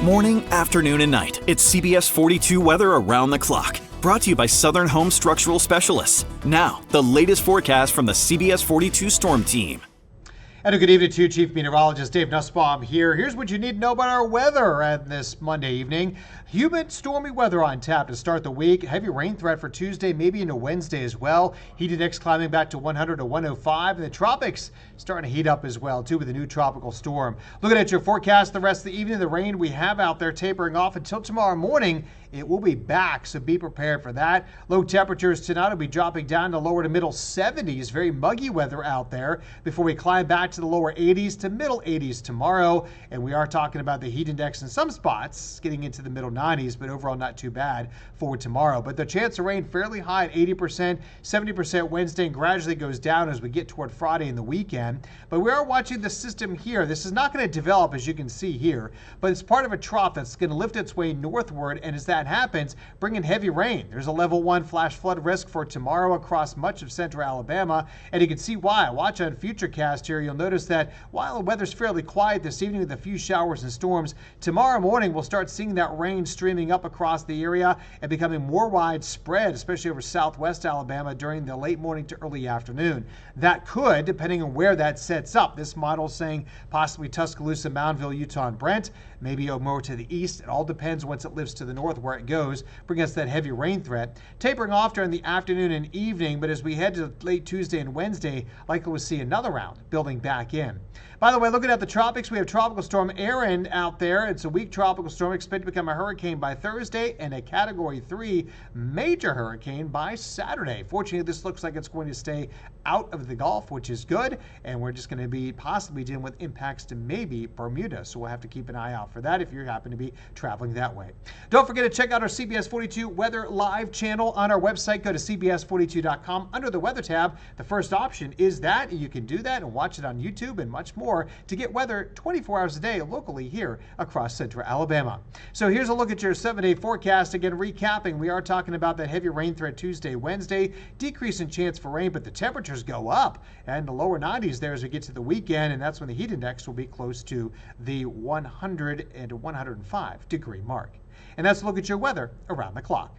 Morning, afternoon, and night. It's CBS 42 weather around the clock. Brought to you by Southern Home Structural Specialists. Now, the latest forecast from the CBS 42 Storm Team. And a good evening to Chief Meteorologist Dave Nussbaum here. Here's what you need to know about our weather on this Monday evening. Humid, stormy weather on tap to start the week. Heavy rain threat for Tuesday, maybe into Wednesday as well. Heat index climbing back to 100 to 105. And the tropics starting to heat up as well, too, with a new tropical storm. Looking at your forecast the rest of the evening, the rain we have out there tapering off until tomorrow morning. It will be back, so be prepared for that. Low temperatures tonight will be dropping down to lower to middle 70s. Very muggy weather out there before we climb back to the lower 80s to middle 80s tomorrow. And we are talking about the heat index in some spots getting into the middle 90s, but overall not too bad for tomorrow. But the chance of rain fairly high at 80%, 70% Wednesday, and gradually goes down as we get toward Friday and the weekend. But we are watching the system here. This is not going to develop, as you can see here, but it's part of a trough that's going to lift its way northward, and as that happens, bring in heavy rain. There's a level 1 flash flood risk for tomorrow across much of central Alabama, and you can see why. Watch on Futurecast here. You'll notice that while the weather's fairly quiet this evening with a few showers and storms, tomorrow morning we'll start seeing that rain streaming up across the area and becoming more widespread, especially over southwest Alabama during the late morning to early afternoon. That could, depending on where that sets up, this model saying possibly Tuscaloosa, Moundville, Utah, and Brent, maybe more to the east. It all depends once it lifts to the north where it goes, bring us that heavy rain threat. Tapering off during the afternoon and evening, but as we head to late Tuesday and Wednesday, likely we'll see another round building back in. By the way, looking at the tropics, we have Tropical Storm Erin out there. It's a weak tropical storm expected to become a hurricane by Thursday and a Category 3 major hurricane by Saturday. Fortunately, this looks like it's going to stay out of the Gulf, which is good, and we're just going to be possibly dealing with impacts to maybe Bermuda, so we'll have to keep an eye out for that if you happen to be traveling that way. Don't forget to check out our CBS 42 Weather Live channel on our website. Go to cbs42.com. Under the Weather tab, the first option is that. You can do that and watch it on YouTube and much more to get weather 24 hours a day locally here across central Alabama. So here's a look at your 7-day forecast. Again, recapping, we are talking about that heavy rain threat Tuesday, Wednesday, decrease in chance for rain, but the temperatures go up and the lower 90s there as we get to the weekend, and that's when the heat index will be close to the 100 and 105 degree mark. And that's a look at your weather around the clock.